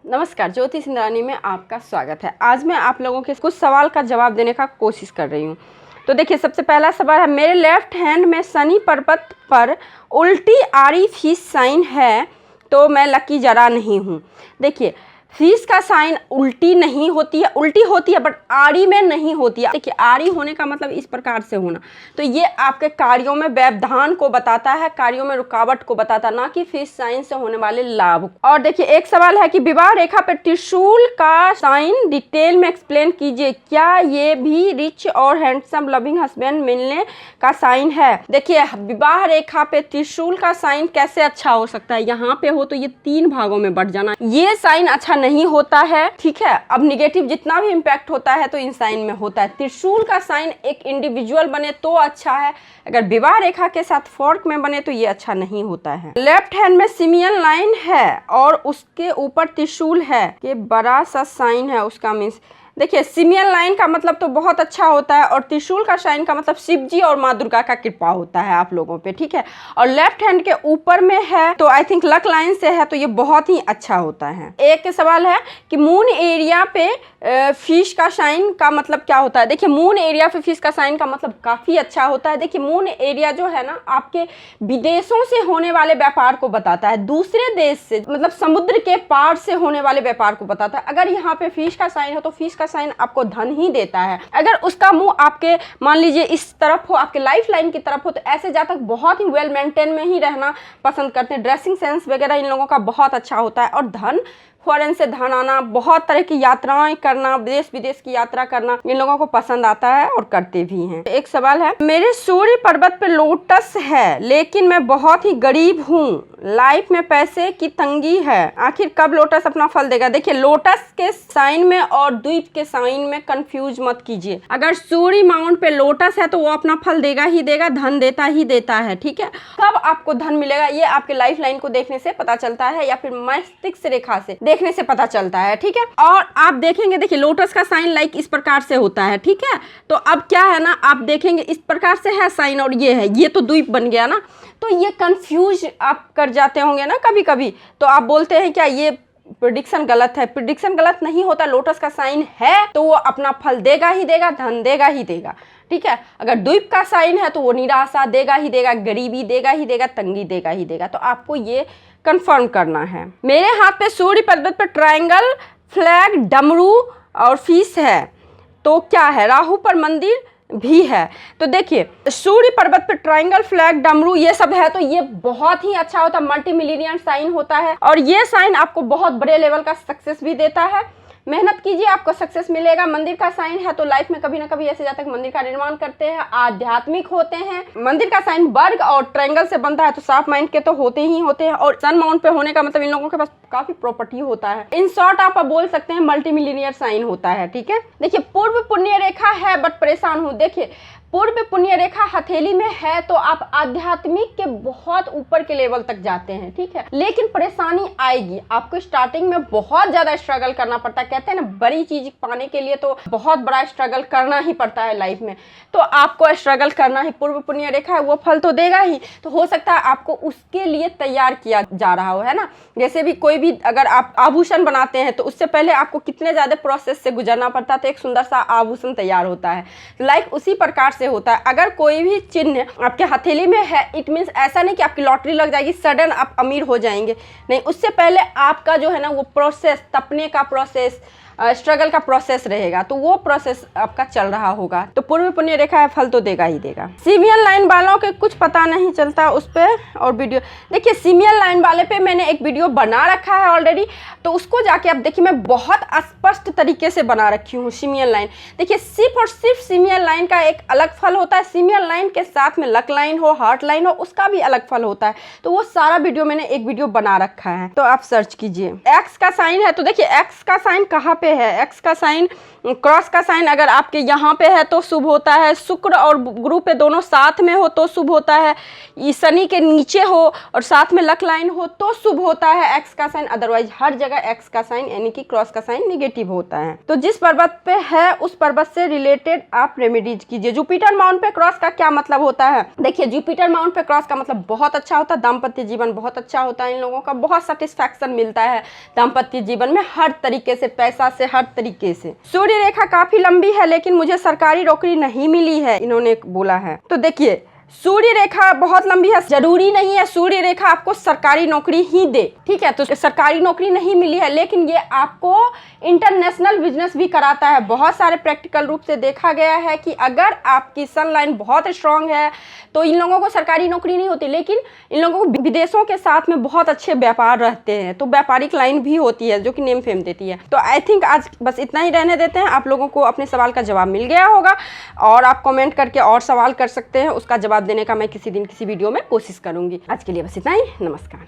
नमस्कार, ज्योति सिंधरानी में आपका स्वागत है। आज मैं आप लोगों के कुछ सवाल का जवाब देने का कोशिश कर रही हूँ। तो देखिए, सबसे पहला सवाल है, मेरे लेफ्ट हैंड में शनि पर्वत पर उल्टी आड़ी फिश साइन है तो मैं लकी जरा नहीं हूँ। देखिए, फिश का साइन उल्टी नहीं होती है, उल्टी होती है बट आड़ी में नहीं होती है। देखिए, आड़ी होने का मतलब इस प्रकार से होना, तो ये आपके कार्यों में व्यवधान को बताता है, कार्यों में रुकावट को बताता है, ना कि फिश साइन से होने वाले लाभ। और देखिए, एक सवाल है कि विवाह रेखा पर त्रिशूल का साइन डिटेल में एक्सप्लेन कीजिए, क्या ये भी रिच और हैंडसम लविंग हस्बैंड मिलने का साइन है। देखिए, विवाह रेखा पे त्रिशूल का साइन कैसे अच्छा हो सकता है, यहाँ पे हो तो ये 3 भागों में बढ़ जाना, ये साइन अच्छा नहीं होता है, ठीक है। अब निगेटिव जितना भी इंपैक्ट होता है तो इन साइन में होता है। त्रिशूल का साइन एक इंडिविजुअल बने तो अच्छा है, अगर विवाह रेखा के साथ फॉर्क में बने तो ये अच्छा नहीं होता है। लेफ्ट हैंड में सिमियन लाइन है और उसके ऊपर त्रिशूल है, ये बड़ा सा साइन है उसका मीन्स। देखिए, सिमियन लाइन का मतलब तो बहुत अच्छा होता है और त्रिशूल का साइन का मतलब शिव जी और माँ दुर्गा का कृपा होता है आप लोगों पे, ठीक है। और लेफ्ट हैंड के ऊपर में है तो आई थिंक लक लाइन से है, तो ये बहुत ही अच्छा होता है। एक सवाल है कि मून एरिया पे फिश का साइन का मतलब क्या होता है। देखिए, मून एरिया पे फिश का साइन का मतलब काफ़ी अच्छा होता है। देखिए, मून एरिया जो है ना, आपके विदेशों से होने वाले व्यापार को बताता है, दूसरे देश से मतलब समुद्र के पार से होने वाले व्यापार को बताता है। अगर यहाँ पे फिश का साइन हो तो फिश का साइन आपको धन ही देता है। अगर उसका मुंह आपके मान लीजिए इस तरफ हो, आपके लाइफ लाइन की तरफ हो, तो ऐसे जातक बहुत ही वेल मेंटेन में ही रहना पसंद करते हैं। ड्रेसिंग सेंस वगैरह इन लोगों का बहुत अच्छा होता है और धन, फॉरेन से धन आना, बहुत तरह की यात्राएं करना, देश विदेश की यात्रा करना इन लोगों को पसंद आता है और करते भी हैं। एक सवाल है, मेरे सूर्य पर्वत पे लोटस है लेकिन मैं बहुत ही गरीब हूँ, लाइफ में पैसे की तंगी है, आखिर कब लोटस अपना फल देगा। देखिए, लोटस के साइन में और द्वीप के साइन में कंफ्यूज मत कीजिए। अगर सूर्य माउंट पे लोटस है तो वो अपना फल देगा ही देगा, धन देता ही देता है, ठीक है। कब आपको धन मिलेगा ये आपके लाइफ लाइन को देखने से पता चलता है या फिर मस्तिष्क रेखा से देखने से पता चलता है, ठीक है। और आप देखेंगे, देखिए लोटस का साइन लाइक इस प्रकार से होता है, ठीक है। तो अब क्या है ना, आप देखेंगे इस प्रकार से है साइन और ये है, ये तो द्वीप बन गया ना, तो ये कंफ्यूज आप कर जाते होंगे ना कभी कभी, तो आप बोलते हैं क्या ये प्रेडिक्शन गलत है। प्रेडिक्शन गलत नहीं होता, लोटस का साइन है तो वो अपना फल देगा ही देगा, धन देगा ही देगा, ठीक है। अगर द्वीप का साइन है तो वो निराशा देगा ही देगा, गरीबी देगा ही देगा, तंगी देगा ही देगा। तो आपको ये कंफर्म करना है। मेरे हाथ पे सूर्य पर्वत पे ट्रायंगल, फ्लैग, डमरू और फिश है, तो क्या है, राहु पर मंदिर भी है। तो देखिए, सूर्य पर्वत पे ट्रायंगल, फ्लैग, डमरू ये सब है तो ये बहुत ही अच्छा होता है, मल्टी मिलियनियर साइन होता है और ये साइन आपको बहुत बड़े लेवल का सक्सेस भी देता है। मेहनत कीजिए, आपको सक्सेस मिलेगा। मंदिर का साइन है तो लाइफ में कभी ना कभी ऐसे जातक मंदिर का निर्माण करते हैं, आध्यात्मिक होते हैं। मंदिर का साइन वर्ग और ट्रायंगल से बनता है तो साफ माइंड के तो होते ही होते हैं और सन माउंट पे होने का मतलब इन लोगों के पास काफी प्रॉपर्टी होता है। इन शॉर्ट आप बोल सकते हैं मल्टी मिलियनियर साइन होता है, ठीक है। देखिए, पूर्व पुण्य रेखा है बट परेशान हूँ। देखिए, पूर्व पुण्य रेखा हथेली में है तो आप आध्यात्मिक के बहुत ऊपर के लेवल तक जाते हैं, ठीक है। लेकिन परेशानी आएगी, आपको स्टार्टिंग में बहुत ज्यादा स्ट्रगल करना पड़ता है। कहते हैं ना, बड़ी चीज पाने के लिए तो बहुत बड़ा स्ट्रगल करना ही पड़ता है लाइफ में, तो आपको स्ट्रगल करना ही। पूर्व पुण्य रेखा है, वो फल तो देगा ही, तो हो सकता है आपको उसके लिए तैयार किया जा रहा हो, है ना। जैसे भी कोई भी अगर आप आभूषण बनाते हैं तो उससे पहले आपको कितने ज्यादा प्रोसेस से गुजरना पड़ता है तो एक सुंदर सा आभूषण तैयार होता है। लाइक उसी प्रकार से होता है। अगर कोई भी चिन्ह आपके हथेली में है, इट मीन्स ऐसा नहीं कि आपकी लॉटरी लग जाएगी, सडन आप अमीर हो जाएंगे, नहीं। उससे पहले आपका जो है ना वो प्रोसेस, तपने का प्रोसेस, स्ट्रगल का प्रोसेस रहेगा, तो वो प्रोसेस आपका चल रहा होगा। तो पूर्व पुण्य रेखा है, फल तो देगा ही देगा। सिमियन लाइन वालों के कुछ पता नहीं चलता उस पर और वीडियो, देखिए सिमियन लाइन वाले पे मैंने एक वीडियो बना रखा है ऑलरेडी, तो उसको जाके आप देखिए, मैं बहुत स्पष्ट तरीके से बना रखी हूँ सिमियन लाइन। देखिए, सिर्फ और सिर्फ सिमियन लाइन का एक अलग फल होता है, सिमियन लाइन के साथ में लक लाइन हो, हार्ट लाइन हो, उसका भी अलग फल होता है। तो वो सारा वीडियो मैंने एक वीडियो बना रखा है, तो आप सर्च कीजिए। एक्स का साइन है तो देखिए, एक्स का साइन कहाँ पे पे है, एक्स का साइन, क्रॉस का साइन अगर आपके यहाँ पे है तो शुभ होता है, शुक्र और गुरु पे दोनों साथ में हो तो शुभ होता है, शनि के नीचे हो और साथ में लक लाइन हो तो शुभ होता है एक्स का साइन, अदरवाइज हर जगह एक्स का साइन यानी कि क्रॉस का साइन नेगेटिव होता है। तो जिस पर्वत पे है उस पर्वत से रिलेटेड आप रेमेडीज कीजिए। जुपिटर माउंट पे क्रॉस का क्या मतलब होता है? देखिए, जुपिटर माउंट पे क्रॉस का मतलब बहुत अच्छा होता है, दाम्पत्य जीवन बहुत अच्छा होता है, इन लोगों का बहुत सेटिस्फैक्शन मिलता है दाम्पत्य जीवन में हर तरीके से, पैसा से, हर तरीके से। सूर्य रेखा काफी लंबी है लेकिन मुझे सरकारी नौकरी नहीं मिली है, इन्होंने बोला है। तो देखिए, सूर्य रेखा बहुत लंबी है, जरूरी नहीं है सूर्य रेखा आपको सरकारी नौकरी ही दे, ठीक है। तो सरकारी नौकरी नहीं मिली है लेकिन ये आपको इंटरनेशनल बिजनेस भी कराता है। बहुत सारे प्रैक्टिकल रूप से देखा गया है कि अगर आपकी सन लाइन बहुत स्ट्रांग है तो इन लोगों को सरकारी नौकरी नहीं होती, लेकिन इन लोगों को विदेशों के साथ में बहुत अच्छे व्यापार रहते हैं, तो व्यापारिक लाइन भी होती है जो कि नेम फेम देती है। तो आई थिंक आज बस इतना ही रहने देते हैं। आप लोगों को अपने सवाल का जवाब मिल गया होगा और आप कमेंट करके और सवाल कर सकते हैं, उसका जवाब देने का मैं किसी दिन किसी वीडियो में कोशिश करूंगी। आज के लिए बस इतना ही, नमस्कार।